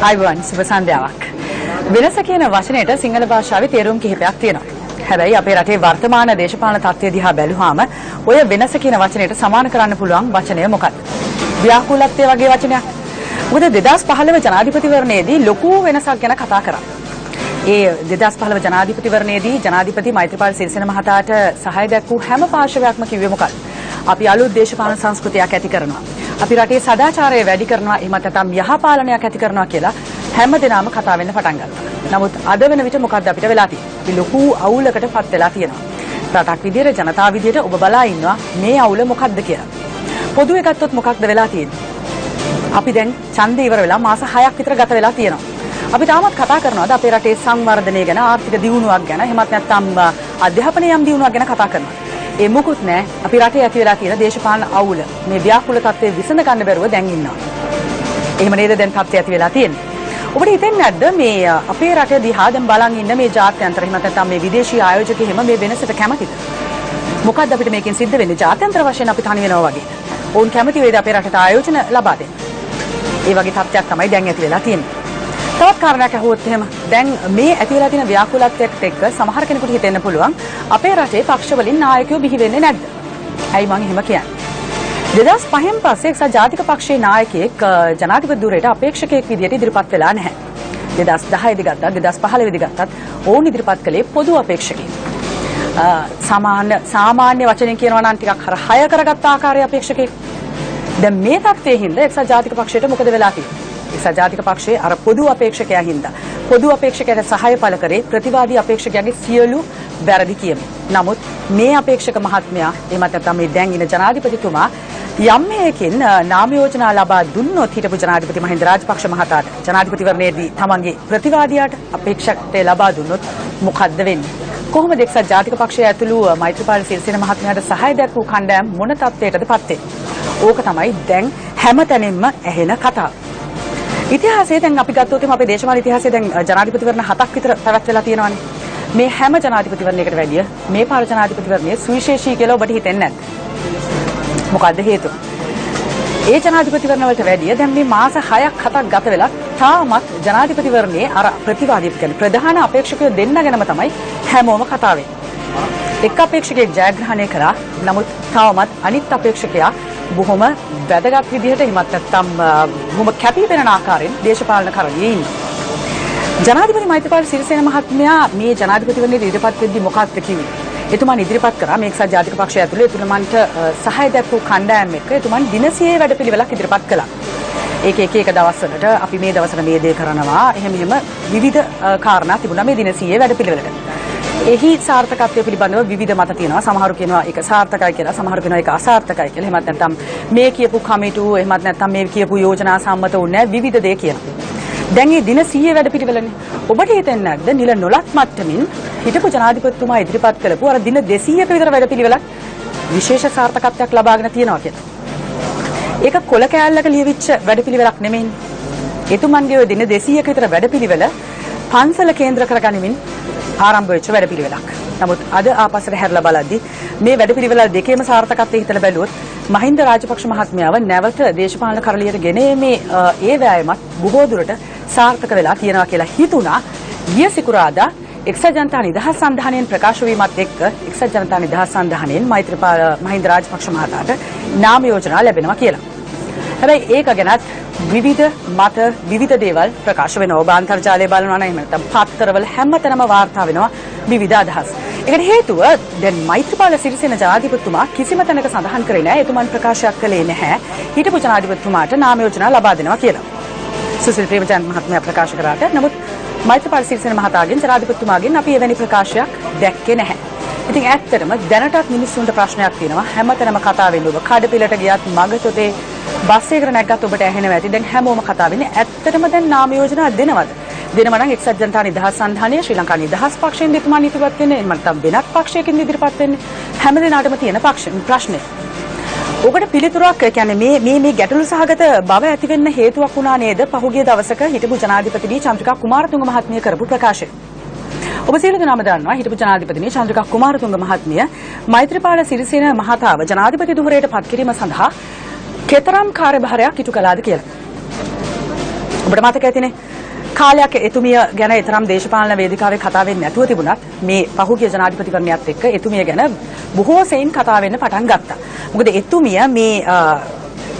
අයිබෝන් සුබ සන්ධ්‍යාවක්. වෙනස කියන වචනයට සිංහල භාෂාවේ තේරුම් කිහිපයක් තියෙනවා. හැබැයි අපේ රටේ වර්තමාන දේශපාලන තත්ත්වය දිහා බැලුවාම ඔය වෙනස කියන වචනයට සමාන කරන්න පුළුවන් වචනය මොකක්ද? ව්‍යාකූලත්වය වගේ වචනයක්. මොකද 2015 ජනාධිපතිවරණයේදී ලොකු වෙනසක් ගැන කතා කරා. ඒ 2015 ජනාධිපතිවරණයේදී ජනාධිපති මෛත්‍රීපාල සිරිසේන මහතාට සහාය දැක්වූ හැම පාර්ශවයක්ම කිව්වේ මොකක්ද? අපි අලුත් දේශපාලන සංස්කෘතියක් ඇති කරනවා. අපි රටේ සදාචාරය වැඩි කරනවා, එහෙම නැත්නම් යහපාලනයක් ඇති කරනවා කියලා හැම දිනම කතා වෙන්න පටන් ගත්තා. නමුත් අද වෙන විට මොකක්ද අපිට වෙලා තියෙන්නේ? අපි ලොකු අවුලකටපත් වෙලා තියෙනවා. රටක් විදියට, ජනතාව විදියට ඔබ බලා ඉන්නවා මේ අවුල මොකක්ද කියලා. පොදුවේ ගත්තොත් මොකක්ද වෙලා තියෙන්නේ? අපි දැන් ඡන්දය ඉවර වෙලා මාස 6ක් විතර ගත වෙලා තියෙනවා. අපි තාමත් කතා කරනවාද අපේ රටේ සංවර්ධනය ගැන, ආර්ථික දියුණුවක් ගැන, එහෙමත් නැත්නම් අධ්‍යාපනයේ යම් දියුණුවක් ගැන කතා කරනවා. ඒ මොකුත් නැහැ. අපි රටේ ඇති වෙලා තියෙන දේශපාලන අවුල, මේ ව්‍යාකූල තත්ත්වය විසඳ ගන්න බැරුව දැන් ඉන්නවා. එහෙම නේද දැන් තත්ත්වය ඇති වෙලා තියෙන්නේ? ඔබට හිතෙන්නේ නැද්ද මේ අපේ රටේ දිහා දැන් බලන් ඉන්න මේ ජාත්‍යන්තර, එහෙම නැත්නම් මේ විදේශීය ආයෝජක හිම මේ වෙනසට කැමතිද? මොකද්ද අපිට මේකෙන් සිද්ධ වෙන්නේ? ජාත්‍යන්තර වශයෙන් අපි තනි වෙනවා වගේ. ඕන් කැමති වේද අපේ රටට ආයෝජන ලබා දෙන්න? ඒ වගේ තත්ත්වයක් තමයි දැන් ඇති වෙලා තියෙන්නේ. තවත් කාරණයක් අහුවොත් එහෙම දැන් මේ ඇති වෙලා තියෙන ව්‍යාකූලත්වයට එක්ක සමහර කෙනෙකුට හිතෙන්න පුළුවන් අපේ රටේ පක්ෂ වලින් නායකයෝ බිහි වෙන්නේ නැද්ද? ඇයි මං එහෙම කියන්නේ? 2005න් පස්සේ එක්සත් ජාතික පක්ෂයේ නායකයෙක් ජනාධිපති ධුරයට අපේක්ෂකයෙක් විදියට ඉදිරිපත් වෙලා නැහැ. 2010 දී ගත්තත් 2015 දී ගත්තත් ඔවුන් ඉදිරිපත් කළේ පොදු අපේක්ෂකයෙක්. සාමාන්‍ය වචනෙන් කියනවා නම් ටිකක් හය කරගත්ත ආකාරයේ අපේක්ෂකයෙක්. දැන් මේ තත්ත්වයේ හින්දා එක්සත් ජාතික පක්ෂයට මොකද වෙලා තියෙන්නේ? එක්සත් ජාතික පක්ෂයේ අර පොදු අපේක්ෂකයා හින්දා පොදු අපේක්ෂකයාට සහාය පළ කරේ ප්‍රතිවාදී අපේක්ෂකයාගේ සියලු වැරදි කියමු. නමුත් මේ අපේක්ෂක මහත්මයා එහෙම නැත්නම් මේ දැන් ඉන ජනාධිපතිතුමා යම් හේකින් නාම යෝජනා ලබා දුන්නොත් හිටපු ජනාධිපති මහින්ද රාජපක්ෂ මහතාට ජනාධිපතිවරණයේදී තමන්ගේ ප්‍රතිවාදියාට අපේක්ෂකට ලබා දුන්නොත් මොකද්ද වෙන්නේ? කොහොමද එක්සත් ජාතික පක්ෂය ඇතුළු මෛත්‍රීපාල සිරිසේන මහත්මයාට සහාය දැක්වූ කණ්ඩායම් මොන තත්ත්වයකටද පත් වෙන්නේ? ඕක තමයි දැන් හැමතැනින්ම ඇහෙන කතාව. ඉතිහාසයේ දැන් අපි ගත්තොත් අපේ දේශපාලන ඉතිහාසයේ දැන් ජනාධිපතිවරණ 7ක් විතර පැවැත්වලා තියෙනවානේ. මේ හැම ජනාධිපතිවරණයකට වැඩිය මේ පාර ජනාධිපතිවරණය සුවිශේෂී කියලා ඔබට හිතෙන්නේ නැද්ද? මොකද්ද හේතුව? ඒ ජනාධිපතිවරණ වලට වැඩිය දැන් මේ මාස 6ක් 7ක් ගත වෙලා තාමත් ජනාධිපතිවරණයේ අර ප්‍රතිවාදී කියන්නේ ප්‍රධාන අපේක්ෂකයෝ දෙන්නගෙනම තමයි හැමෝම කතා වෙන්නේ. එක් අපේක්ෂකයෙක් ජයග්‍රහණය කරා. නමුත් තාමත් අනිත් අපේක්ෂකයා බොහොම වැදගත් විදිහට එහෙමත් නැත්නම් බොහොම කැපී පෙනෙන ආකාරයෙන් දේශපාලන කරණියේ ඉන්නවා. ජනාධිපති මෛත්‍රීපාල සිරිසේන මහත්මයා මේ ජනාධිපතිවරණයට ඉදිරිපත් වෙද්දී මොකක්ද කිව්වේ? එතුමන් ඉදිරිපත් කරා මේ එක්සත් ජාතික පක්ෂය ඇතුළේ එතුමන්ට සහාය දැක්වූ කණ්ඩායම් එක්ක එතුමන් දින 100 වැඩපිළිවෙලක් ඉදිරිපත් කළා. ඒක එක දවස්වලට අපි මේ දවසට මේ දේ කරනවා. එහෙම විවිධ කාරණා තිබුණා මේ දින 100 වැඩපිළිවෙලට. එහි සාර්ථකත්වය පිළිබඳව විවිධ මත තියෙනවා. සමහරු කියනවා ඒක සාර්ථකයි කියලා, සමහරු කියනවා ඒක අසාර්ථකයි කියලා. එහෙමත් නැත්නම් මේ කියපු කමිටු, එහෙමත් නැත්නම් මේ කියපු යෝජනා සම්මත වුණේ නැහැ, විවිධ දේ කියනවා. දැන් මේ දින 100 වැඩපිළිවෙලනේ. ඔබට හිතෙන්නේ නැද්ද නිල නොලත් මට්ටමින් හිටපු ජනාධිපතිතුමා ඉදිරිපත් කළපු අර දින 200ක විතර වැඩපිළිවෙලක් විශේෂ සාර්ථකත්වයක් ලබාගෙන තියෙනවා කියලා. ඒක කොල කෑල්ලක ලියවිච්ච වැඩපිළිවෙලක් නෙමෙයිනේ. එතුමන්ගේ ওই දින 200ක විතර වැඩපිළිවෙල පන්සල කේන්ද්‍ර කරගනිමින් ආරම්භ වෙච්ච වැඩපිළිවෙලක්. නමුත් අද ආපස්සට හැරලා බලද්දී මේ වැඩපිළිවෙල දෙකේම සාර්ථකත්වය හිතලා බැලුවොත් මහින්ද රාජපක්ෂ මහත්මයාව නැවත දේශපාලන කරලියට ගෙනීමේ ඒ වෑයමත් බොහෝ දුරට සාර්ථක වෙලා තියෙනවා කියලා හිතුණා. ගිය සිකුරාදා එක්සත් ජනතා නිදහස් සන්ධානයෙන් ප්‍රකාශ වීමත් එක්ක එක්සත් ජනතා නිදහස් සන්ධානයෙන් මෛත්‍රීපාල මහින්ද රාජපක්ෂ මහතාට නාම යෝජනා ලැබෙනවා කියලා. හැබැයි ඒක ගැනත් විවිධ මත විවිධ දේවල් ප්‍රකාශ වෙනවා. ඔබ අන්තර්ජාලය බලනවා නම් එහෙම නැත්නම් පත්තරවල හැමතැනම වාර්තා වෙනවා විවිධ අදහස්. ඒකට හේතුව දැන් මෛත්‍රීපාල සිරිසේන ජනාධිපතිතුමා කිසිම තැනක සඳහන් කරේ නැහැ. එතුමන් ප්‍රකාශයක් කළේ නැහැ හිටපු ජනාධිපතිතුමාට නාම යෝජනා ලබා දෙනවා කියලා. සුසිල් ප්‍රේමචන්ද්‍ර මහත්මයා ප්‍රකාශ කරාට නමුත් මෛත්‍රීපාල සිරිසේන මහතාගෙන් ජනාධිපතිතුමාගෙන් අපි එවැනි ප්‍රකාශයක් දැක්කේ නැහැ. ඉතින් ඇත්තටම දැනටත් මිනිස්සුන්ට ප්‍රශ්නයක් තියෙනවා. හැමතැනම කතා වෙන්නේ ඔබ කඩපිලට ගියත් මගතොතේ බස් එකකට නැග්ගත් ඔබට ඇහෙනවා ඇති. දැන් හැමෝම කතා වෙන්නේ ඇත්තටම දැන් නාම යෝජනා දෙනවද? දෙනවා නම් එක්සත් ජනතා නිදහස් සන්ධානය, ශ්‍රී ලංකා නිදහස් පක්ෂයෙන් දෙතුමන් ඉදිරිපත් වෙන්නේ, එහෙම නැත්නම් වෙනත් පක්ෂයකින් ඉදිරිපත් වෙන්නේ. හැම දිනකටම තියෙන ප්‍රශ්නේ. ඔකට පිළිතුරක් කියන්නේ මේ ගැටලු සහගත බව ඇති වෙන්න හේතුවක් වුණා නේද පහුගිය දවසක හිටපු ජනාධිපතිනි චන්ද්‍රිකා කුමාරතුංග මහත්මිය කරපු ප්‍රකාශය. ඔබ සියලු දෙනාම දන්නවා හිටපු ජනාධිපතිනි චන්ද්‍රිකා කුමාරතුංග මහත්මිය මෛත්‍රීපාල සිරිසේන මහතාව ජනාධිපති ධුරයට පත් කිරීම සඳහා කෙතරම් කාර්යභාරයක් ඉටු කළාද කියලා. ඔබට මතක ඇතිනේ කාලයක් එතුමිය ගැන ඊතරම් දේශපාලන වේදිකාවේ කතා වෙන්නේ නැතුව තිබුණත් මේ පහුගිය ජනාධිපතිවරණයත් එක්ක එතුමිය ගැන බොහෝ සෙයින් කතා වෙන්න පටන් ගත්තා. මොකද එතුමිය මේ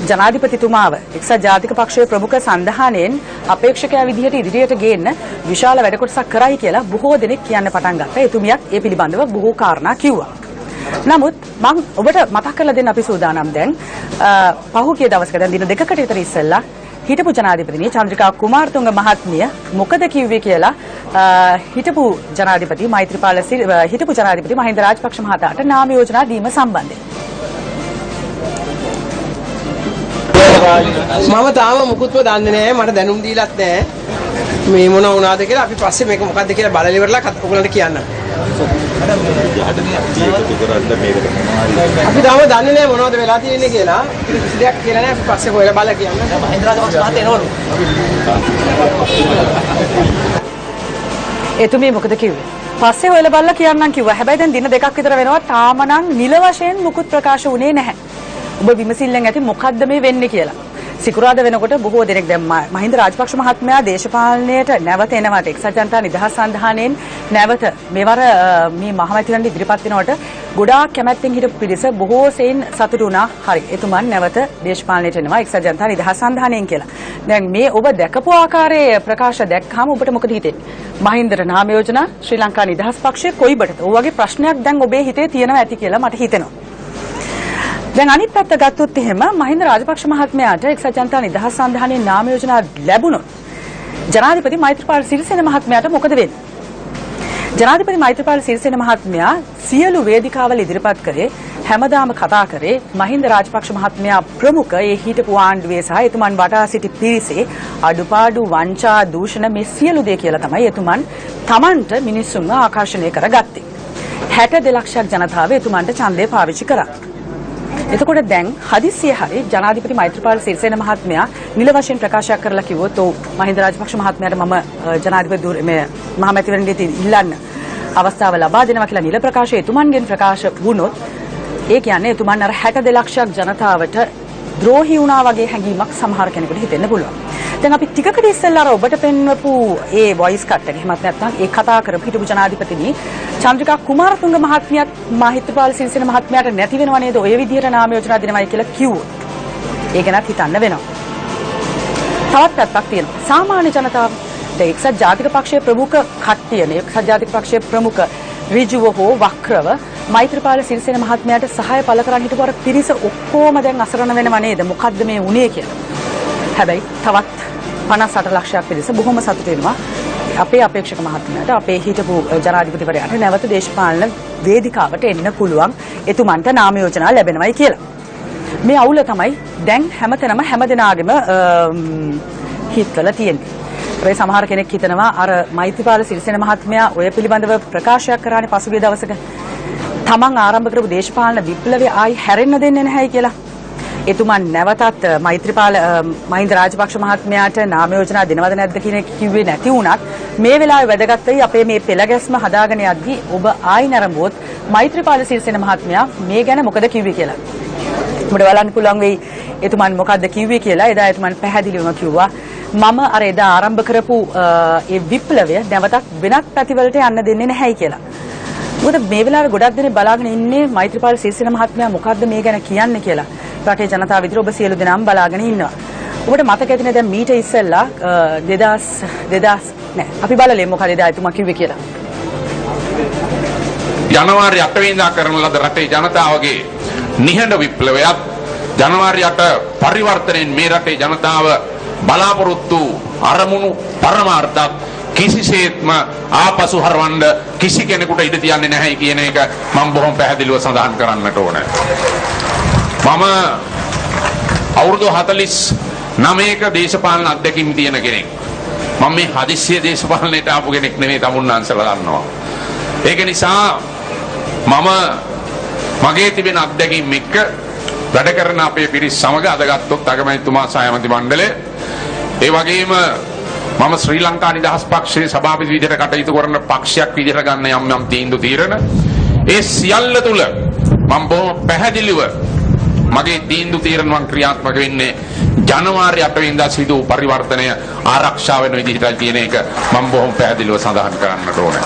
ජනාධිපතිතුමාව එක්සත් ජාතික පක්ෂයේ ප්‍රමුඛ සංධානයෙන් අපේක්ෂකයා විදිහට ඉදිරියට ගේන්න විශාල වැඩ කොටසක් කරයි කියලා බොහෝ දෙනෙක් කියන්න පටන් ගත්තා. එතුමියත් ඒ පිළිබඳව බොහෝ කාරණා කිව්වා. නමුත් මම ඔබට මතක් කරලා දෙන්න අපි සූදානම් දැන් පහුගිය දවසක දැන් දින දෙකකට විතර ඉස්සෙල්ලා හිටපු ජනාධිපතිනි චන්ද්‍රිකා කුමාරතුංග මහත්මිය මොකද කිව්වේ කියලා හිටපු ජනාධිපති මහින්ද රාජපක්ෂ මහතාට නාම යෝජනා දීම සම්බන්ධයෙන් මම තාම මුකුත්ම දන්නේ නැහැ මට දැනුම් දීලත් නැහැ මේ මොන වුණාද කියලා අපි පස්සේ මේක මොකද්ද කියලා බලලා ඉවරලා ඔයගලන්ට කියන්නම් අපි තාම දන්නේ නැහැ මොනවද වෙලා තියෙන්නේ කියලා කිසි දෙයක් කියලා නැහැ අපි පස්සේ හොයලා බලලා කියන්නම් මහින්ද රාජපක්ෂ මහත්තයා එනවලු එතුමිය මොකද කිව්වේ පස්සේ හොයලා බලලා කියන්නම් කිව්වා හැබැයි දැන් දින දෙකක් විතර වෙනවා තාම නම් නිල වශයෙන් මුකුත් ප්‍රකාශ වුණේ නැහැ ඔබ විමසිල්ලෙන් ඇති මොකද්ද මේ වෙන්නේ කියලා. සිකුරාදා වෙනකොට බොහෝ දෙනෙක් දැන් මහින්ද රාජපක්ෂ මහත්මයා දේශපාලනයට නැවත එනවට එක්සත් ජනතා නිදහස් සන්ධානයෙන් නැවත මෙවර මේ මහමැතිවරණ ඉදිරිපත් වෙනකොට ගොඩාක් කැමැත්තෙන් හිටපු පිරිස බොහෝ සෙයින් සතුටු වුණා. හරි. එතුමන් නැවත දේශපාලනයට එනවා එක්සත් ජනතා නිදහස් සන්ධානයෙන් කියලා. දැන් මේ ඔබ දැකපු ආකාරයේ ප්‍රකාශ දැක්කම ඔබට මොකද හිතෙන්නේ? මහින්දට නාම යෝජනා ශ්‍රී ලංකා නිදහස් පක්ෂයේ කොයිබටද? ඔය වගේ ප්‍රශ්නයක් දැන් ඔබේ හිතේ තියෙනවා ඇති කියලා මට හිතෙනවා. දැන් අනිත් පැත්ත ගත්තොත් එහෙම මහින්ද රාජපක්ෂ මහත්මයාට එක්සත් ජනතා නිදහස් සන්ධානයේ නාම යෝජනා ලැබුණොත් ජනාධිපති මෛත්‍රීපාල සිරිසේන මහත්මයාට මොකද වෙන්නේ? ජනාධිපති මෛත්‍රීපාල සිරිසේන මහත්මයා සියලු වේදිකාවල ඉදිරිපත් කරේ හැමදාම කතා කරේ මහින්ද රාජපක්ෂ මහත්මයා ප්‍රමුඛ ඒ හිටපු ආණ්ඩුවේ සහ එතුමන් වටා සිටි පිරිසේ අඩුපාඩු වංචා දූෂණ මේ සියලු දේ කියලා තමයි එතුමන් Tamanට මිනිස්සුන්ව ආකර්ෂණය කරගත්තේ. 62 ලක්ෂයක් ජනතාව එතුමන්ට ඡන්දය පාවිච්චි කරා. එතකොට දැන් හදිස්සිය හරි ජනාධිපති මෛත්‍රීපාල සිරිසේන මහත්මයා නිල වශයෙන් ප්‍රකාශයක් කරලා කිව්වොත් ඔව් මහින්ද රාජපක්ෂ මහත්මයාට මම ජනාධිපති මේ මහමැතිවරණයේදී ඉල්ලන්න අවස්ථාව ලබා දෙනවා කියලා නිල ප්‍රකාශය එතුමන්ගෙන් ප්‍රකාශ වුණොත් ඒ කියන්නේ එතුමන් අර 62 ලක්ෂයක් ජනතාවට ද්‍රෝහී වුණා වගේ හැඟීමක් සමහර කෙනෙකුට හිතෙන්න පුළුවන්. දැන් අපි ටිකකට ඉස්සෙල්ලා අර ඔබට පෙන්වපු ඒ වොයිස් කට් එක එහෙමත් නැත්නම් ඒ කතා කරපු හිටපු ජනාධිපතිනි චන්ද්‍රිකා කුමාරතුංග මහත්මියත් මහින්දපාල සිරිසේන මහත්මයාට නැති වෙනව නේද ඔය විදිහට නාම යෝජනා දෙනවයි කියලා කිව්වොත් ඒක නත් හිතන්න වෙනවා. තවත් පැත්තක් තියෙනවා. සාමාන්‍ය ජනතාව දැන් එක්සත් ජාතික පක්ෂයේ ප්‍රමුඛ කට්ටියනේ එක්සත් ජාතික පක්ෂයේ ප්‍රමුඛ ඍජුව හෝ වක්‍රව මෛත්‍රීපාල සිරිසේන මහත්මයාට සහාය පළ කරන් හිටපු අර පිරිස ඔක්කොම දැන් අසරණ වෙනව නේද මොකද්ද මේ වුනේ කියලා. හැබැයි තවත් 58 ලක්ෂයක් පිරිස බොහොම සතුටු වෙනවා අපේ අපේක්ෂක මහත්මයාට අපේ හිටපු ජනාධිපතිවරයාට නැවත දේශපාලන වේදිකාවට එන්න පුළුවන් එතුමන්ට නාම යෝජනා ලැබෙනවයි කියලා. මේ අවුල තමයි දැන් හැමතැනම හැමදෙනාගේම හිතවල තියෙන්නේ. ඒ සමහර කෙනෙක් හිතනවා අර මෛත්‍රීපාල සිරිසේන මහත්මයා ඔය පිළිබඳව ප්‍රකාශයක් කරානේ පසුගිය දවසක තමන් ආරම්භ කරපු දේශපාලන විප්ලවය ආයි හැරෙන්න දෙන්නේ නැහැයි කියලා. එතුමන් නැවතත් මහින්ද රාජපක්ෂ මහත්මයාට නාම යෝජනා දෙනවද නැද්ද කියන එක කිව්වේ නැති වුණත් මේ වෙලාවේ වැදගත් වෙයි අපේ මේ පෙළගැස්ම හදාගෙන යද්දී ඔබ ආයි නරඹුවොත් මෛත්‍රීපාල සිරිසේන මහත්මයා මේ ගැන මොකද කිව්වේ කියලා. ඔබට බලන්න පුළුවන් වෙයි එතුමන් මොකද්ද කිව්වේ කියලා. එදා එතුමන් පැහැදිලිවම කිව්වා මම අර එදා ආරම්භ කරපු ඒ විප්ලවය නැවතත් වෙනත් පැතිවලට යන්න දෙන්නේ නැහැයි කියලා. මොකද මේ වෙලාවේ ගොඩක් දෙනෙක් බලාගෙන ඉන්නේ මෛත්‍රීපාල සිරිසේන මහත්මයා මොකද්ද මේ ගැන කියන්නේ කියලා. රටේ ජනතාව විතර ඔබ සියලු දෙනාම බලාගෙන ඉන්නවා. ඔබට මතක ඇතිනේ දැන් මීට ඉස්සෙල්ලා 2000 නෑ අපි බලලේ මොකද එදා එතුමා කිව්වේ කියලා. ජනවාරි 8 වෙනිදා කරන ලද රටේ ජනතාවගේ නිහඬ විප්ලවයක් ජනවාරි 8 පරිවර්තනයෙන් මේ රටේ ජනතාව බලාපොරොත්තු අරමුණු පරමාර්ථයක් කිසිසේත්ම ආපසු හරවන්න කිසි කෙනෙකුට ඉඩ තියන්නේ නැහැ කියන එක මම බොහොම පැහැදිලිව සඳහන් කරන්නට ඕනේ. මම අවුරුදු 49ක දේශපාලන අත්දැකීම් තියෙන කෙනෙක්. මම මේ හදිස්සිය දේශපාලනයට ආපු කෙනෙක් නෙවෙයි තමුන්නාන්සලා දන්නවා. ඒක නිසා මම මගේ තිබෙන අත්දැකීම් එක්ක වැඩ කරන අපේ පිරිස් සමග අද ගත්තොත් අගමැතිතුමා සහ ඇමති මණ්ඩලය ඒ වගේම මම ශ්‍රී ලංකා නිදහස් පක්ෂයේ සභාපති විදිහට කටයුතු කරන පක්ෂයක් විදිහට ගන්න යම් තීන්දුව తీරන ඒ සියල්ල තුල මම බොහොම පැහැදිලිව මගේ තීන්දුව తీරන මම ක්‍රියාත්මක වෙන්නේ ජනවාරි 8 වෙනිදා සිදු වූ පරිවර්තනය ආරක්ෂා වෙන විදිහට තියෙන එක මම බොහොම පැහැදිලිව සඳහන් කරන්නට ඕනේ.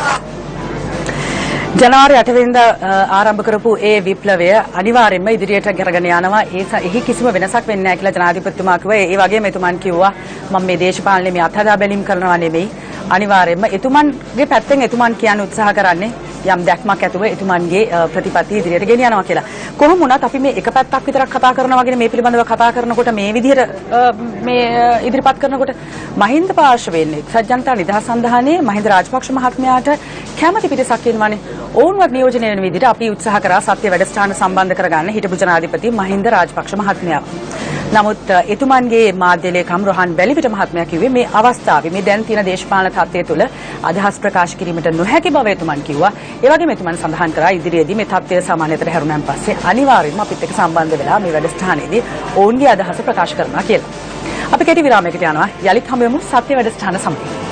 ජනවාරි 8 වෙනිදා ආරම්භ කරපු ඒ විප්ලවය අනිවාර්යයෙන්ම ඉදිරියට කරගෙන යනවා. එහි කිසිම වෙනසක් වෙන්නේ නැහැ කියලා ජනාධිපතිතුමා කිව්වා. ඒ වගේම එතුමන් කිව්වා මම මේ දේශපාලනේ මේ අත්හදා බැලීම් කරනවා නෙමෙයි. අනිවාර්යයෙන්ම එතුමන්ගේ පැත්තෙන් එතුමන් කියන්න උත්සාහ කරන්නේ යම් දැක්මක් ඇතුව එතුමන්ගේ ප්‍රතිපත්ති ඉදිරියට ගෙන යනවා කියලා. කොහොම වුණත් අපි මේ එක පැත්තක් විතරක් කතා කරනවා වගේ මේ පිළිබඳව කතා කරනකොට මේ විදිහට මේ ඉදිරිපත් කරනකොට මහින්ද පාර්ශවයෙන් එක්සත් ජනතා නිදහස් සන්ධානයේ මහින්ද රාජපක්ෂ මහත්මයාට කැමැති පිටසක් ඉන්නවනේ. ඔවුන්වත් නියෝජනය වෙන විදිහට අපි උත්සාහ කරා සත්‍ය වැඩසටහන සම්බන්ධ කරගන්න හිටපු ජනාධිපති මහින්ද රාජපක්ෂ මහත්මයාව. නමුත් එතුමන්ගේ මාධ්‍ය ලේකම් රොහන් බැලිවිට මහත්මයා කිව්වේ මේ අවස්ථාවේ මේ දැන් තියෙන දේශපාලන තත්ත්වය තුළ අදහස් ප්‍රකාශ කිරීමට නොහැකි බව එතුමන් කිව්වා. ඒ වගේම එතුමන් සඳහන් කරා ඉදිරියේදී මේ තත්ත්වය සාමාන්‍යතර හැරුණාන් පස්සේ අනිවාර්යයෙන්ම අපිත් එක්ක සම්බන්ධ වෙලා මේ වැඩසටහනේදී ඔවුන්ගේ අදහස ප්‍රකාශ කරනවා කියලා. අපි කෙටි විරාමයකට යනවා. යලිත් හමු වෙමු සත්‍ය වැඩසටහන සමග.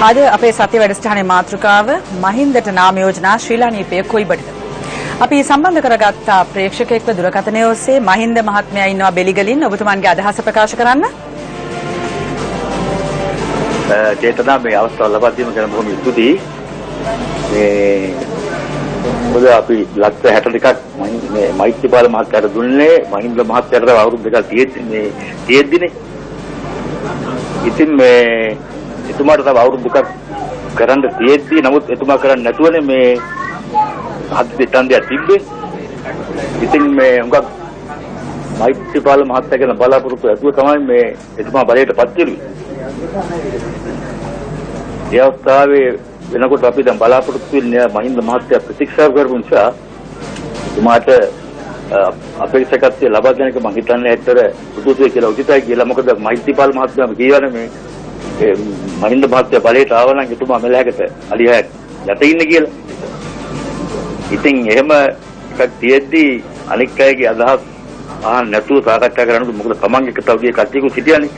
අද අපේ සත්‍ය වැඩසටහනේ මාතෘකාව මහින්දට නාම යෝජනා ශ්‍රී ලාංකීය කොයිබටද. අපි සම්බන්ධ කරගත්ත ප්‍රේක්ෂකෙක්ව දුරකථනය ඔස්සේ මහින්ද මහත්මයා ඉන්නවා බෙලිගලින්. ඔබතුමන්ගේ අදහස ප්‍රකාශ කරන්න. චේතනා මේ අවස්ථාව ලබා දීම ගැන බොහොම ස්තුතියි. මේ මොකද අපි ලක්ෂ 62ක් මේ මෛත්‍රීපාල මහත්තයාට දුන්නේ මහින්ද මහත්තයාට අවුරුදු දෙකක් තියෙද්දිනේ. ඉතින් මේ එතුමාට තව අවුරුදු දෙකක් කරන්න තියෙද්දි නමුත් එතුමා කරන්නේ නැතුවනේ මේ හදේ තන්දියක් තිබ්බේ. ඉතින් මේ හුඟක් මෛත්‍රීපාල මහත්තයා ගැන බලාපොරොත්තු ඇතුව තමයි මේ එතුමා බලයටපත් වෙන්නේ. ඒ අවස්ථාවේ වෙනකොට අපි දැන් බලාපොරොත්තු වෙන්නේ මහින්ද මහත්තයා ප්‍රතික්ෂේප කරපු නිසා එතුමාට අපේක්ෂකත්වය ලබා ගැනීම මම හිතන්නේ ඇත්තට සුදුසුයි කියලා උචිතයි කියලා. මොකද මෛත්‍රීපාල මහත්තයා කියවනේ මේ මහින්ද මහත්තයා බලයට ආව නම් එතුමා මෙලහකට අලියක් යට ඉන්නේ කියලා. ඉතින් එහෙම එකක් තියෙද්දි අනික් අයගේ අදහස් අහන්න නැතුව සාකච්ඡා කරනකොට මොකද තමන්ගේ කතාවගේ කට්ටියක සිටියනේ.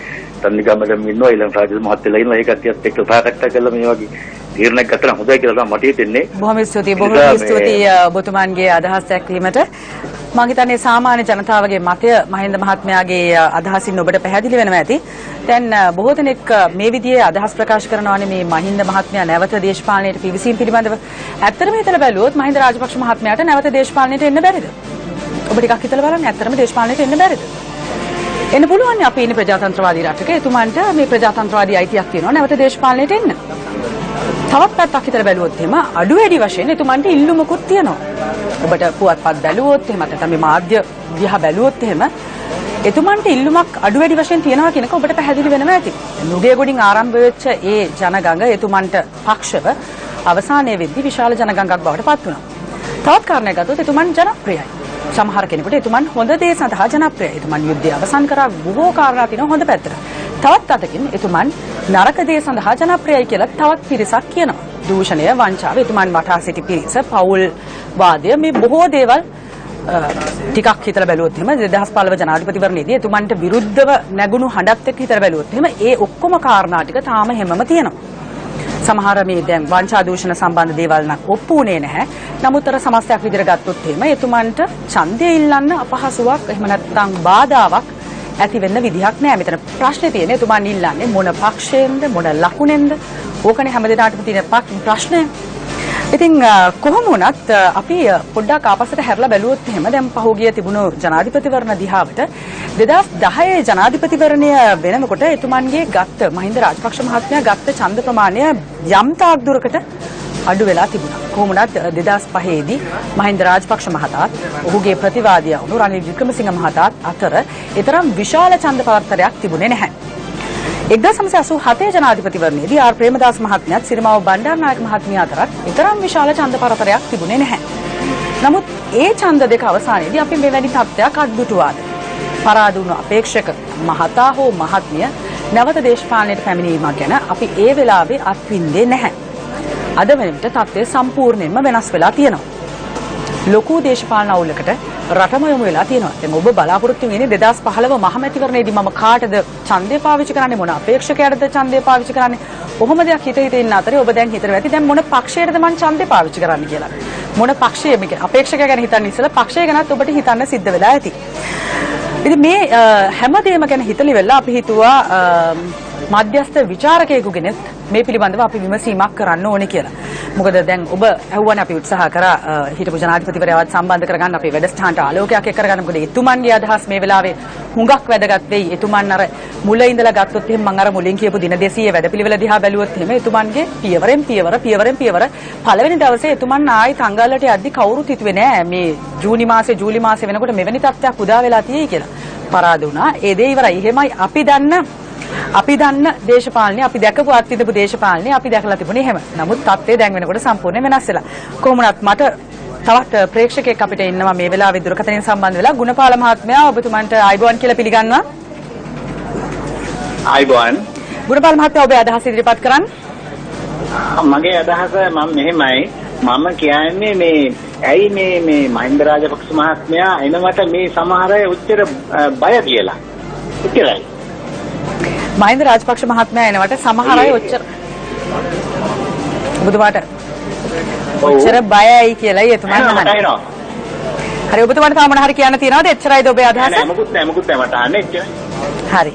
තන්නිකා මැඩම් ඉන්නවා ඊළඟ රාජ්‍ය මහත්තයලා ඉන්නවා ඒ කට්ටියත් එක්ක සාකච්ඡා කළා මේ වගේ තීරණයක් ගත්තා නම් හොඳයි කියලා තමයි මට හිතෙන්නේ. බොහොම ස්තුතියි ඔබතුමන්ගේ අදහස් දැක්වීමට. මම හිතන්නේ සාමාන්‍ය ජනතාවගේ මතය මහින්ද මහත්මයාගේ අදහසින් ඔබට පැහැදිලි වෙනවා ඇති. දැන් බොහෝ දෙනෙක් මේ විදිහේ අදහස් ප්‍රකාශ කරනවානේ මේ මහින්ද මහත්මයා නැවත දේශපාලනයට පිවිසීම පිළිබඳව. ඇත්තටම හිතලා බැලුවොත් මහින්ද රාජපක්ෂ මහත්මයාට නැවත දේශපාලනයට එන්න බැරිද? ඔබ ටිකක් හිතලා බලන්න ඇත්තටම දේශපාලනයට එන්න බැරිද? එන්න පුළුවන් අපි ඉන්නේ ප්‍රජාතන්ත්‍රවාදී රටක. එතුමන්ට මේ ප්‍රජාතන්ත්‍රවාදී අයිතියක් තියෙනවා නැවත දේශපාලනයට එන්න. තවත් පැත්තක් හිතලා බැලුවොත් එහෙම අඩු වැඩි වශයෙන් එතුමන්ට ඉල්ලුමකුත් තියෙනවා. ඔබට පුවත්පත් බැලුවොත් එහෙම නැත්නම් මේ මාධ්‍ය දිහා බැලුවොත් එහෙම එතුමන්ට ඉල්ලුමක් අඩු වැඩි වශයෙන් තියෙනවා කියනක ඔබට පැහැදිලි වෙනවා ඇති. නුගේගොඩින් ආරම්භ වෙච්ච ඒ ජනගඟ එතුමන්ට පක්ෂව අවසානයේ වෙද්දී විශාල ජනගඟක් බවට පත් වුණා. තවත් කාරණයක් ගත්තොත් එතුමන් ජනප්‍රියයි. සමහර කෙනෙකුට එතුමන් හොඳ දේ සඳහා ජනප්‍රියයි. එතුමන් යුද්ධය අවසන් කරා බොහෝ කාරණා තියෙනවා හොඳ පැත්තට. තවත් අතකින් එතුමන් නරක දේ සඳහා ජනප්‍රියයි කියලා තවත් පිරිසක් කියනවා. දූෂණය, වංචාව, එතුමන් වටා සිටි පිරිස, පෞල් වාදය මේ බොහෝ දේවල් ටිකක් හිතලා බැලුවොත් එහෙම 2015 ජනාධිපතිවරණයේදී එතුමන්ට විරුද්ධව නැගුණු හඬත් එක්ක හිතලා බැලුවොත් එහෙම ඒ ඔක්කොම කාරණා ටික තාම හැමම තියෙනවා. සමහර මේ දැන් වංචා දූෂණ සම්බන්ධ දේවල් නම් ඔප්පු වුණේ නැහැ. නමුත් අර සමස්තයක් විදිහට ගත්තොත් එහෙම එතුමන්ට ඡන්දය ඉල්ලන්න අපහසුාවක් එහෙම නැත්නම් බාධාවක් ඇති වෙන්න විදිහක් නෑ. මෙතන ප්‍රශ්නේ තියෙන්නේ එතුමන් ඉල්ලන්නේ මොන පක්ෂයෙන්ද මොන ලකුණෙන්ද? ඕකනේ හැමදේටම තියෙන ප්‍රශ්නය. ඉතින් කොහොම වුණත් අපි පොඩ්ඩක් ආපස්සට හැරලා බැලුවොත් එහෙම දැන් පහුගිය තිබුණු ජනාධිපතිවරණ දිහාවට 2010 ජනාධිපතිවරණය වෙනකොට එතුමන්ගේ ගත්ත මහින්ද රාජපක්ෂ මහත්මයා ගත්ත ඡන්ද ප්‍රමාණය යම් තාක් දුරකට අඩු වෙලා තිබුණා. කොහොම වුණත් 2005 දී මහින්ද රාජපක්ෂ මහතාත් ඔහුගේ ප්‍රතිවාදියා වුණු රනිල් වික්‍රමසිංහ මහතාත් අතර ඊතරම් විශාල ඡන්ද පරතරයක් තිබුණේ නැහැ. 1987 ජනාධිපතිවරණයේදී ආර් ප්‍රේමදාස මහත්මයාත් සිරිමාව බණ්ඩාරනායක මහත්මිය අතරත් ඊතරම් විශාල ඡන්ද පරතරයක් තිබුණේ නැහැ. නමුත් ඒ ඡන්ද දෙක අවසානයේදී අපි මෙවැනි තත්ත්වයක් අද්දුටුවාද? පරාද වුණු අපේක්ෂක මහතා හෝ මහත්මිය නැවත දේශපාලනයට පැමිණීම ගැන අපි ඒ වෙලාවේ අත්විඳේ නැහැ. අද වෙනවිට තත්ත්වය සම්පූර්ණයෙන්ම වෙනස් වෙලා තියෙනවා. ලොකු දේශපාලන අවුලකට රටම යොමු වෙලා තියෙනවා. දැන් ඔබ බලාපොරොත්තු වෙන්නේ 2015 මහමැතිවරණයේදී මම කාටද ඡන්දය පාවිච්චි කරන්නේ, මොන අපේක්ෂකයටද ඡන්දය පාවිච්චි කරන්නේ? කොහොම දෙයක් හිතේ ඉන්න අතරේ ඔබ දැන් හිතනවා ඇති දැන් මොන පක්ෂයටද මම ඡන්දය පාවිච්චි කරන්නේ කියලා. මොන පක්ෂය මේක අපේක්ෂකයා ගැන හිතන්න ඉස්සෙල්ලා පක්ෂය ගැනත් ඔබට හිතන්න සිද්ධ වෙලා ඇති. ඉතින් මේ හැමදේම ගැන හිතලි වෙලා අපි හිතුවා මධ්‍යස්ථ විචාරකයෙකුගෙනත් මේ පිළිබඳව අපි විමසීමක් කරන්න ඕනේ කියලා. මොකද දැන් ඔබ ඇහුවනේ අපි උත්සාහ කරා හිටපු ජනාධිපතිවරයාවත් සම්බන්ධ කරගන්න අපේ වැඩසටහනට ආලෝකයක් එක් කරගන්න. මොකද එතුමන්ගේ අදහස් මේ වෙලාවේ හුඟක් වැදගත් වෙයි. එතුමන් අර මුල ඉඳලා ගත්තොත් එහෙනම් මම අර මුලින් කියපු දින 200 වැඩපිළිවෙල දිහා බැලුවොත් එහෙම එතුමන්ගේ පියවරෙන් පියවර පළවෙනි දවසේ එතුමන් ආයි තංගල්ලට යද්දි කවුරුත් හිතුවේ නෑ මේ ජූනි මාසේ වෙනකොට මෙවැනි තත්ත්වයක් උදා වෙලා තියෙයි කියලා. පරාද වුණා. ඒ දේ ඉවරයි. එහෙමයි අපි දන්න දේශපාලනේ අපි දැකපු අත්විඳපු දේශපාලනේ අපි දැකලා තිබුණේ එහෙම. නමුත් තත්ත්වය දැන් වෙනකොට සම්පූර්ණයෙන් වෙනස් වෙලා. කොහොමුණත් මට තවත් ප්‍රේක්ෂකයෙක් අපිට ඉන්නවා මේ වෙලාවේ දුරකථනයෙන් සම්බන්ධ වෙලා. ගුණපාල මහත්මයා ඔබතුමන්ට ආයිබෝන් කියලා පිළිගන්නවා. ආයිබෝන්. ගුණපාල මහත්මයා ඔබේ අදහස ඉදිරිපත් කරන්න. මගේ අදහස මම මෙහෙමයි. මම කියන්නේ මේ ඇයි මේ මහින්ද රාජපක්ෂ මහත්මයා එනවට මේ සමහර අය උච්චර බය කියලා. උච්චරයි. මහින්ද රාජපක්ෂ මහත්මයා එනවට සමහර අය ඔච්චර ඔබතුමාට ඔච්චර බයයි කියලායි එතුමන් අහන්නේ. හරි ඔබතුමාට තාම මොන හරි කියන්න තියනවද? එච්චරයිද ඔබේ අදහස? නෑ මොකුත් නෑ මට අහන්න එච්චරයි. හරි.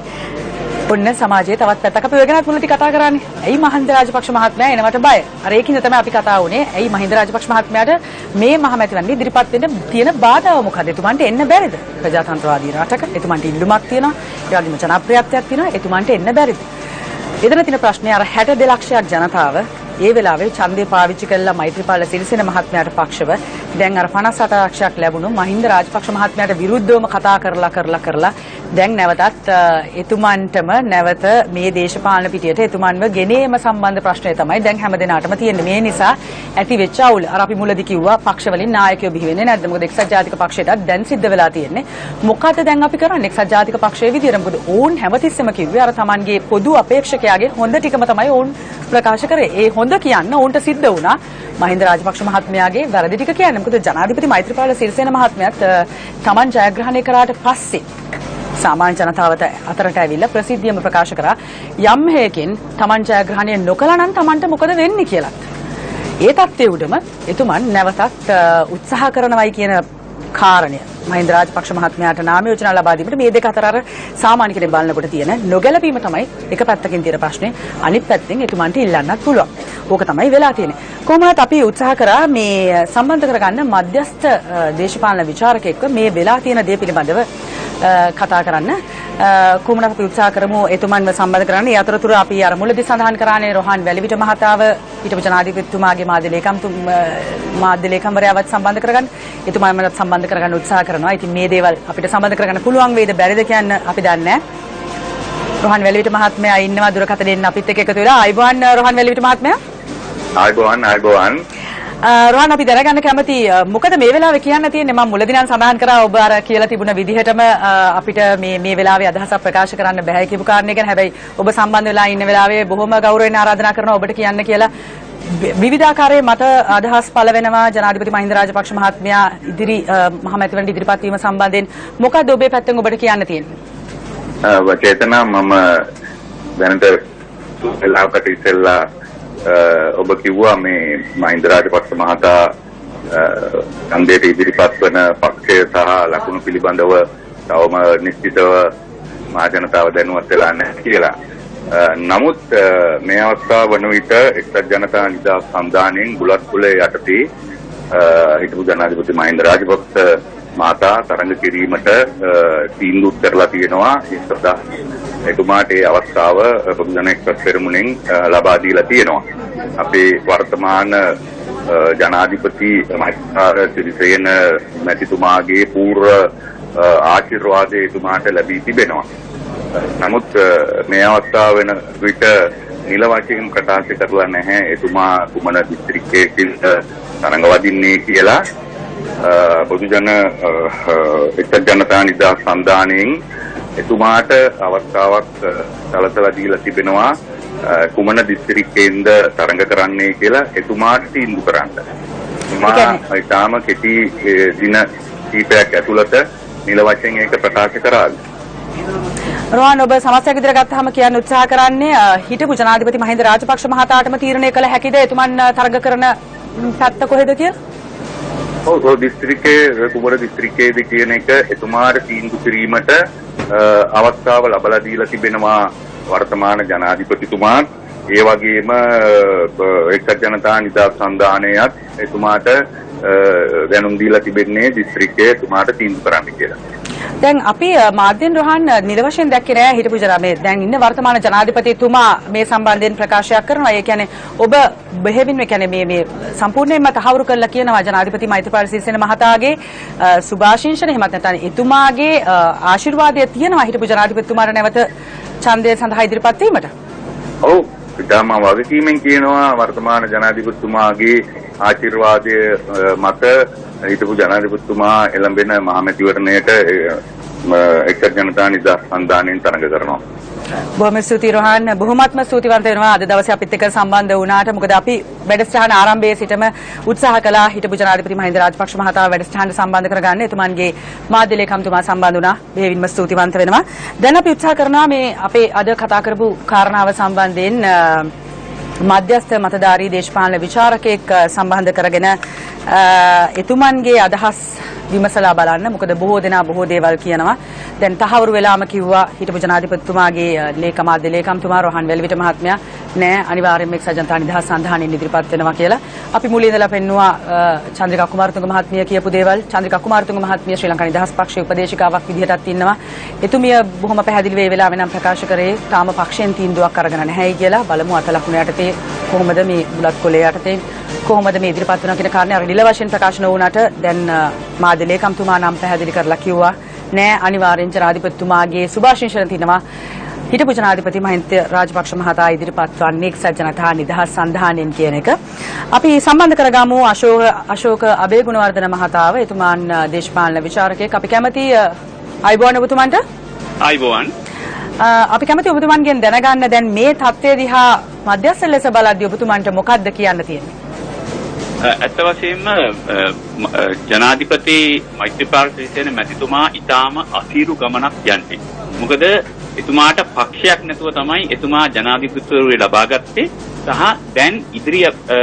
ඔන්න සමාජයේ තවත් පැත්තක් අපි වෙගෙනත් මුලදී කතා කරන්නේ. ඇයි මහින්ද රාජපක්ෂ මහත්මයා එනවට බය? අර ඒකින්ද තමයි අපි කතා වුණේ. ඇයි මහින්ද රාජපක්ෂ මහත්මයාට මේ මහමැතිවරණේ ඉදිරිපත් වෙන්න තියෙන බාධාව මොකද? එතුමන්ට එන්න බැරිද? ප්‍රජාතන්ත්‍රවාදී රටක එතුමන්ට ඉල්ලුමක් තියෙනවා. ඒ වගේම ජනප්‍රියත්වයක් තියෙනවා. එතුමන්ට එන්න බැරිද? එතන තියෙන ප්‍රශ්නේ අර 62 ලක්ෂයක් ජනතාව ඒ වෙලාවේ ඡන්දය පාවිච්චි කළා මෛත්‍රීපාල සිරිසේන මහත්මයාට පක්ෂව දැන් අර 58 ලක්ෂයක් ලැබුණු මහින්ද රාජපක්ෂ මහත්මයාට විරුද්ධවම කතා කරලා දැන් නැවතත් එතුමන්ටම නැවත මේ දේශපාලන පිටියට එතුමන්ව ගෙනීම සම්බන්ධ ප්‍රශ්නය තමයි දැන් හැමදෙනාටම තියෙන්නේ. මේ නිසා ඇති වෙච්ච අවුල අර අපි මුලදී කිව්වා පක්ෂ වලින් නායකයෝ බිහි වෙන්නේ නැද්ද? මොකද එක්සත් ජාතික පක්ෂයටත් දැන් සිද්ධ වෙලා තියෙන්නේ. මොකද දැන් අපි කරන්නේ එක්සත් ජාතික පක්ෂයේ විදියට. මොකද ඕන් හැමතිස්සෙම කිව්වේ අර Tamanගේ පොදු අපේක්ෂකයාගේ හොඳ ටිකම තමයි ඕන් ප්‍රකාශ කරේ. ඒ හොඳ කියන්න ඕන්ට සිද්ධ වුණා මහින්ද රාජපක්ෂ මහත්මයාගේ වැරදි ටික කියන්නේ. මොකද ජනාධිපති මෛත්‍රීපාල සිරිසේන මහත්මයාත් Taman ජයග්‍රහණය කරාට පස්සේ සාමාන්‍ය ජනතාවට අතරට ඇවිල්ලා ප්‍රසිද්ධියම ප්‍රකාශ කරා යම් හේකින් Taman ජයග්‍රහණය නොකළා නම් Tamanට මොකද වෙන්නේ කියලා. ඒ තත්ත්වයේ උඩම එතුමන් නැවතත් උත්සාහ කරනවයි කියන කාරණය මහින්ද රාජපක්ෂ මහත්මයාට නාම යෝජනා ලබා දීමට මේ දෙක අතර අර සාමාන්‍ය කෙනෙක් බලනකොට තියෙන නොගැලපීම තමයි එක පැත්තකින් තියෙන ප්‍රශ්නේ. අනිත් පැත්තෙන් එතුමන්ට ඉල්ලන්නත් පුළුවන්. ඕක තමයි වෙලා තියෙන්නේ. කොහොමවත් අපි උත්සාහ කරා මේ සම්බන්ධ කරගන්න මධ්‍යස්ථ දේශපාලන විචාරකයෙක්ව මේ වෙලා තියෙන දේ පිළිබඳව කතා කරන්න. කොහොමද අපි උත්සාහ කරමු එතුමන්ව සම්බන්ධ කරන්න. ඒ අතරතුර අපි අර මුලදී සඳහන් කරානේ රොහාන් වැලිවිට මහතාව හිටපු ජනාධිපතිතුමාගේ මාධ්‍ය ලේකම්වරයාවත් සම්බන්ධ කරගන්න. එතුමාමත් සම්බන්ධ කරගන්න උත්සාහ කරනවා. ඉතින් මේ දේවල් අපිට සම්බන්ධ කරගන්න පුළුවන් වේද බැරිද කියන්න අපි දන්නේ නැහැ. රොහාන් වැලිවිට මහත්මයා ඉන්නවා දුරකථනයෙන් අපිත් එක්ක එකතු වෙලා. ආයිබෝන් රොහාන් වැලිවිට මහත්මයා. ආයිබෝන්. රොහාන් අපි දැනගන්න කැමති මොකද මේ වෙලාවේ කියන්න තියෙන්නේ? මම මුලදී නම් සඳහන් කරා ඔබ අර කියලා තිබුණ විදිහටම අපිට මේ වෙලාවේ අදහසක් ප්‍රකාශ කරන්න බෑ කියපු කාරණේ ගැන. හැබැයි ඔබ සම්බන්ධ වෙලා ඉන්න වෙලාවේ බොහොම ගෞරවයෙන් ආරාධනා කරනවා ඔබට කියන්න කියලා. විවිධාකාරයේ මට අදහස් පළ වෙනවා ජනාධිපති මහින්ද රාජපක්ෂ මහත්මයා මහමැතිවරණ ඉදිරිපත් වීම සම්බන්ධයෙන්. මොකද ඔබේ පැත්තෙන් ඔබට කියන්න තියෙන්නේ? චේතනා මම දැනට වෙලාවකට ඉස්සෙල්ලා ඔබ කිව්වා මේ මහින්ද රාජපක්ෂ මහතා ඡන්දයට ඉදිරිපත් වන පක්ෂය සහ ලකුණු පිළිබඳව තවම නිශ්චිතව මහ ජනතාව දැනුවත් වෙලා නැහැ කියලා. නමුත් මේ අවස්ථාව වන විට එක්සත් ජනතා නිදහස් සන්ධානයෙන් බුලත් කුලේ යටතේ හිටපු ජනාධිපති මහින්ද රාජපක්ෂ මහතා තරඟ කිරීමට තීන්දුව කරලා තියෙනවා. ඒ සඳහා එතුමාට ඒ අවස්ථාව පොදු ජන එක්සත් පෙරමුණෙන් ලබා දීලා තියෙනවා. අපේ වර්තමාන ජනාධිපති මහින්ද සිරිසේන මැතිතුමාගේ පූර්ව ආශිර්වාදය එතුමාට ලැබී තිබෙනවා. නමුත් මේ අවස්ථාව වෙන විට නිල වශයෙන් ප්‍රකාශ කරලා නැහැ එතුමා කුමන දිස්ත්‍රික්කයකින් තරඟ වදින්නේ කියලා. පොදු ජන එක්සත් ජනතා නිදහස් සන්ධානයෙන් එතුමාට අවස්ථාවක් සැලසලා දීලා තිබෙනවා කුමන දිස්ත්‍රික්කයෙන්ද තරඟ කරන්නේ කියලා එතුමාට තීන්දුව කරන්න. එතුමා ඊටාම කෙටි දින කීපයක් ඇතුළත නිල වශයෙන් ඒක ප්‍රකාශ කරාද? රෝහන් ඔබ සමස්තයක් ඉදිරියට ගත්තාම කියන්න උත්සාහ කරන්නේ හිටපු ජනාධිපති මහින්ද රාජපක්ෂ මහතාටම තීරණය කළ හැකිද එතුමන් තරඟ කරන පැත්ත කොහෙද කියලා? ඔව් දිස්ත්‍රික්කයේ කුමර දිස්ත්‍රික්කයේද කියන එක එතුමාට තීන්දුව කිරීමට අවස්ථාව ලබා දීලා තිබෙනවා වර්තමාන ජනාධිපතිතුමාත් ඒ වගේම එක්සත් ජනතා නිදහස් සන්ධානයත් එතුමාට දැනුම් දීලා තිබෙන්නේ දිස්ත්‍රික්කයේ එතුමාට තීන්දුව කරන්න කියලා. දැන් අපි මාධ්‍යෙන් රෝහන් නිල වශයෙන් දැක්කේ නෑ හිටපු මේ දැන් ඉන්න වර්තමාන ජනාධිපතිතුමා මේ සම්බන්ධයෙන් ප්‍රකාශයක් කරනවා. ඒ කියන්නේ ඔබ බෙහෙවින්ම කියන්නේ මේ සම්පූර්ණයෙන්ම තහවුරු කරලා කියනවා ජනාධිපති මෛත්‍රීපාල සිරිසේන මහතාගේ සුභාශිංසන එහෙමත් නැත්නම් එතුමාගේ ආශිර්වාදය තියෙනවා හිටපු ජනාධිපතිතුමාට නැවත ඡන්දය සඳහා ඉදිරිපත් වීමට. ඔව් ඉතාම වගකීමෙන් කියනවා වර්තමාන ජනාධිපතිතුමාගේ ආශිර්වාදය මත හිටපු ජනාධිපතිතුමා එළඹෙන මහමැතිවරණයට එක්සත් ජනතා නිදහස් සන්ධානයෙන් තරඟ කරනවා. බොහොම ස්තුතියි රෝහන්. බොහොමත්ම ස්තුතිවන්ත වෙනවා අද දවසේ අපිත් එක්ක සම්බන්ධ වුණාට. මොකද අපි වැඩසටහන ආරම්භයේ සිටම උත්සාහ කළා හිටපු ජනාධිපති මහින්ද රාජපක්ෂ මහතාව වැඩසටහනට සම්බන්ධ කරගන්න. එතුමන්ගේ මාධ්‍ය ලේකම්තුමා සම්බන්ධ වුණා. බෙහෙවින්ම ස්තුතිවන්ත වෙනවා. දැන් අපි උත්සාහ කරනවා මේ අපේ අද කතා කරපු කාරණාව සම්බන්ධයෙන් මධ්‍යස්ථ මතධාරී දේශපාලන විචාරකයෙක් සම්බන්ධ කරගෙන එතුමන්ගේ අදහස් විමසලා බලන්න. මොකද බොහෝ දෙනා බොහෝ දේවල් කියනවා. දැන් තහවුරු වෙලාම කිව්වා හිටපු ජනාධිපතිතුමාගේ මාධ්‍ය ලේකම්තුමා රෝහන් වෙල්විට මහත්මයා නෑ අනිවාර්යයෙන්ම එක්සත් ජනතා නිදහස් සන්ධානයෙන් ඉදිරිපත් වෙනවා කියලා. අපි මුලින් ඉඳලා පෙන්නුවා චන්ද්‍රිකා කුමාරතුංග මහත්මිය කියපු දේවල්. චන්ද්‍රිකා කුමාරතුංග මහත්මිය ශ්‍රී ලංකා නිදහස් පක්ෂයේ උපදේශිකාවක් විදිහටත් ඉන්නවා. එතුමිය බොහොම පැහැදිලිව මේ වෙලාවේ නම් ප්‍රකාශ කරේ තාම පක්ෂයෙන් තීන්දුවක් අරගෙන නැහැයි කියලා. බලමු අත ලකුණු යටතේ කොහොමද මේ බුලත් කොලේ යටතේ කොහොමද මේ ඉදිරිපත් වෙනවා කියන කාරණේ අර නිල වශයෙන් ප්‍රකාශන වුණාට දැන් මාධ්‍ය ලේකම්තුමා නම් පැහැදිලි කරලා කිව්වා නෑ අනිවාර්යෙන් ජනාධිපතිතුමාගේ සුභාශිංසන තිනවා හිටපු ජනාධිපති මහින්ද රාජපක්ෂ මහතා ඉදිරිපත් වන්නේ එක්සත් ජනතා නිදහස් සන්ධානයෙන් කියන එක. අපි සම්බන්ධ කරගමු අශෝක අබේගුණවර්ධන මහතාව. එතුමාන් දේශපාලන විචාරකයෙක්. අපි කැමති අයිබෝන් ඔබතුමන්ට. අයිබෝන්. අපි කැමති ඔබතුමන්ගෙන් දැනගන්න දැන් මේ තත්ත්වය දිහා මධ්‍යස්ථ ලෙස බලද්දී ඔබතුමන්ට මොකක්ද කියන්න තියෙන්නේ? ඇත්ත වශයෙන්ම ජනාධිපති මෛත්‍රීපාල සිරිසේන මැතිතුමා ඊටාම අසීරු ගමනක් යන්නේ. මොකද එතුමාට පක්ෂයක් නැතුව තමයි එතුමා ජනාධිපතිවරු ලබා ගත්තේ සහ දැන් ඉදිරි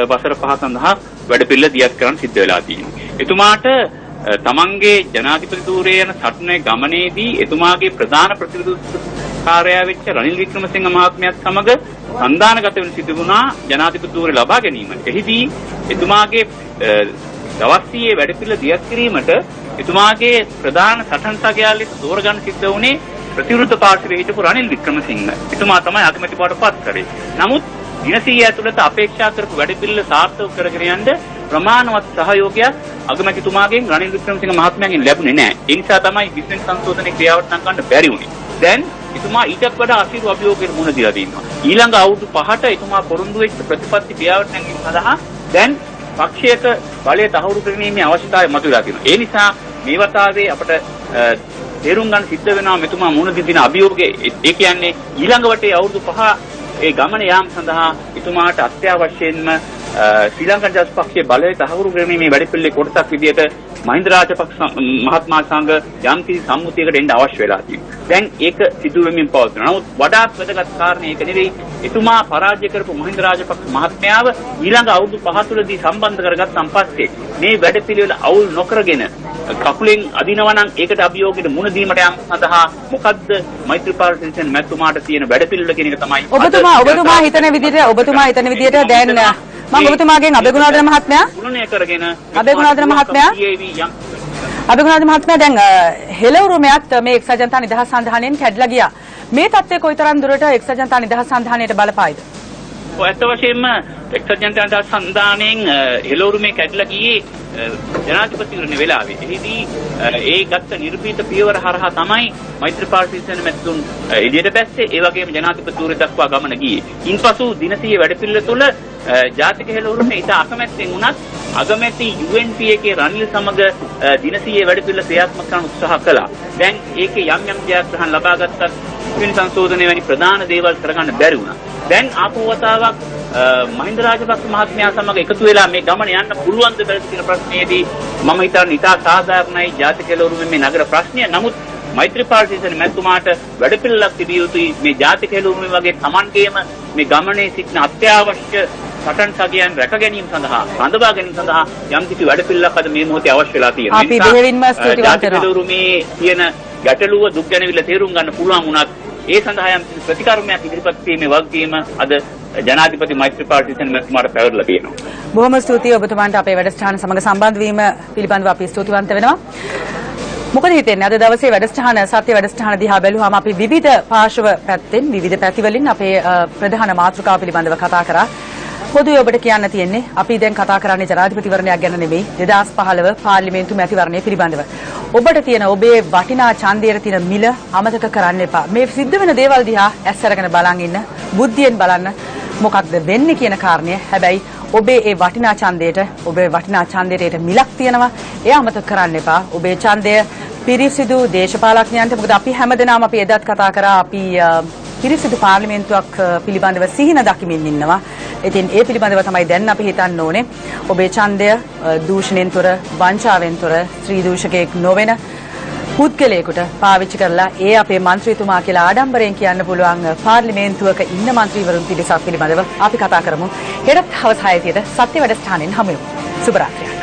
වසර 5 සඳහා වැඩපිළිවෙල දියත් කරන්න සිද්ධ වෙලා තියෙනවා. එතුමාට තමන්ගේ ජනාධිපති ධූරයේ යන සටනේ ගමනේදී එතුමාගේ ප්‍රධාන ප්‍රතිවිරුද්ධකාරයා වෙච්ච රනිල් වික්‍රමසිංහ මහත්මයාත් සමග සන්දානගත වෙන සිදු වුණා ජනාධිපති ධූරය ලබා ගැනීමට. එහිදී එතුමාගේ දවස්සියේ වැඩපිළිවෙල දියත් කිරීමට එතුමාගේ ප්‍රධාන සටන් සගයා ලෙස තෝරගන්න සිද්ධ වුණේ ප්‍රතිවිරුද්ධ පාර්ශවයේ හිටපු රනිල් වික්‍රමසිංහ. එතුමා තමයි අගමැති බවට පත් කරේ. නමුත් දින 100 ඇතුළත අපේක්ෂා කරපු වැඩපිළිවෙල සාර්ථක කරගෙන යන්න ප්‍රමාණවත් සහයෝගයක් අගමැතිතුමාගෙන් රනිල් වික්‍රමසිංහ මහත්මයාගෙන් ලැබුණේ නැහැ. ඒ නිසා තමයි බිස්නස් සංශෝධනයේ ක්‍රියාවට නම් ගන්න බැරි වුණේ. දැන් එතුමා ඊටත් වඩා අසීරු අභියෝගයකට මුහුණ දීලා තියෙනවා. ඊළඟ අවුරුදු 5ට එතුමා පොරොන්දු වෙච්ච ප්‍රතිපත්ති ක්‍රියාවට නැංවීම සඳහා දැන් පක්ෂයක බලය තහවුරු කිරීමේ අවශ්‍යතාවය මතුවලා තියෙනවා. ඒ නිසා මේ වතාවේ අපට තේරුම් ගන්න සිද්ධ වෙනවා මෙතුමා මුහුණ දෙන අභියෝගයේ ඒ කියන්නේ ඊළඟ වටේ අවුරුදු 5 ඒ ගමන යාම සඳහා එතුමාට අත්‍යවශ්‍යයෙන්ම ශ්‍රී ලංකා ජාතික පක්ෂයේ බලය තහවුරු කිරීමේ වැඩපිළිවෙලේ කොටසක් විදිහට මහින්ද රාජපක්ෂ මහත්මයා සංඝ යම්කිසි සම්මුතියකට එන්න අවශ්‍ය වෙලා තියෙනවා. දැන් ඒක සිදු වෙමින් පවතිනවා. නමුත් වඩාත් වැදගත් කාරණේ ඒක නෙවෙයි. එතුමා පරාජය කරපු මහින්ද රාජපක්ෂ මහත්මයාව ඊළඟ අවුරුදු 5 තුළදී සම්බන්ධ කරගත්තන් පස්සේ මේ වැඩපිළිවෙල අවුල් නොකරගෙන කකුලෙන් අදිනවා නම් ඒකට අභියෝගයට මුහුණ දීමට යම් සඳහා මොකද්ද මෛත්‍රීපාල සිරිසේන මැතිතුමාට තියෙන වැඩපිළිවෙල කියන එක තමයි ඔබතුමා හිතන විදිහට දැන් මම ඔබතුමාගෙන් අබේගුණවර්ධන මහත්මයා දැන් හෙළවුරුමයත් මේ එක්සත් ජනතා නිදහස් සන්ධානයෙන් කැඩලා ගියා. මේ තත්ත්වය කොයිතරම් දුරට එක්සත් ජනතා නිදහස් සන්ධානයට බලපායිද? ඇත්ත වශයෙන්ම එක්සත් ජනතා නිදහස් සන්ධානයෙන් හෙළවුරුමේ කැඩලා ගියේ ජනාධිපතිවරණ වෙලාවේ. එහිදී ඒ ගත්ත නිර්භීත පියවර හරහා තමයි මෛත්‍රීපාල සිරිසේන මැතිතුන් එළියට බැස්සේ. ඒ වගේම ජනාධිපතිවරු දක්වා ගමන ගියේ. ඉන්පසු දින 100 වැඩපිළිවෙල තුළ ජාතික හෙළවුරුමේ ඉතා අකමැත්තෙන් වුණත් අගමැති UNP එකේ රනිල් සමග දින 100 වැඩපිළිවෙල ක්‍රියාත්මක කරන්න උත්සාහ කළා. දැන් ඒකේ යම් ජයග්‍රහණ ලබා ගත්තත් වෙන සංශෝධනය වැනි ප්‍රධාන දේවල් කරගන්න බැරි වුණා. දැන් ආපහු වතාවක් මහින්ද රාජපක්ෂ මහත්මයා සමග එකතු වෙලා මේ ගමන යන්න පුළුවන්ද බැරිද කියන ප්‍රශ්නයේදී මම හිතන්නේ ඉතා සාධාරණයි ජාතික ලෝරුමේ මේ නගර ප්‍රශ්නය. නමුත් මෛත්‍රීපාල සිරිසේන මැතිතුමාට වැඩපිළිවෙලක් තිබිය යුතුයි මේ ජාතික ලෝරුමේ වගේ Tamanගේම මේ ගමනේ සිටින අත්‍යවශ්‍ය සටන් සගයන් රැක ගැනීම සඳහා රඳවා ගැනීම සඳහා යම්කිසි වැඩපිළිවෙලක් අද මේ මොහොතේ අවශ්‍ය වෙලා තියෙනවා. අපි දෙවින්ම ස්තුතිවන්ත වෙනවා. මේ තියෙන ගැටලුව දුක් ගැනවිල තේරුම් ගන්න පුළුවන් වුණත් ඒ සඳහා යම් ප්‍රතිකර්මයක් ඉදිරිපත් කිරීමේ වගකීම අද ජනාධිපති මෛත්‍රීපාල සිරිසේන මැතිතුමාට පැවරලා තියෙනවා. බොහොම ස්තුතියි ඔබතුමාන්ට අපේ වැඩසටහන සමග සම්බන්ධ වීම පිළිබඳව අපි ස්තුතිවන්ත වෙනවා. මොකද හිතෙන්නේ අද දවසේ වැඩසටහන සත්‍ය වැඩසටහන දිහා බැලුවාම අපි විවිධ පාර්ශව පැත්තෙන් විවිධ පැතිවලින් අපේ ප්‍රධාන මාතෘකාව පිළිබඳව කතා කරා. පොදුවේ ඔබට කියන්න තියෙන්නේ අපි දැන් කතා කරන්නේ ජනාධිපතිවරණයක් ගැන නෙමෙයි 2015 පාර්ලිමේන්තු මැතිවරණය පිළිබඳව. ඔබට තියෙන ඔබේ වටිනා ඡන්දයේ තියෙන මිල අමතක කරන්න එපා. මේ සිද්ධ වෙන දේවල් දිහා ඇස් අරගෙන බලන් ඉන්න, බුද්ධියෙන් බලන්න මොකක්ද වෙන්නේ කියන කාරණය. හැබැයි ඔබේ ඒ වටිනා ඡන්දයට මිලක් තියෙනවා. ඒ අමතක කරන්න එපා. ඔබේ ඡන්දය පිරිසිදු දේශපාලඥයන්ට මොකද අපි හැමදෙනාම අපි එදත් කතා කරා අපි පිරිසිදු පාර්ලිමේන්තුවක් පිළිබඳව සිහින දකිමින් ඉන්නවා. ඉතින් ඒ පිළිබඳව තමයි දැන් අපි හිතන්න ඕනේ. ඔබේ ඡන්දය දූෂණයෙන් තොර, වංචාවෙන් තොර, ස්ත්‍රී දූෂකයෙක් නොවන පුද්ගලයෙකුට පාවිච්චි කරලා ඒ අපේ മന്ത്രിතුමා කියලා ආඩම්බරයෙන් කියන්න පුළුවන් පාර්ලිමේන්තුවක ඉන්න മന്ത്രിවරුන් පිරිසක් පිළිබඳව අපි කතා කරමු. හෙට හවස 6:00 සත්‍ය වැඩසටහනෙන් හමු වෙමු. සුබ රාත්‍රියක්.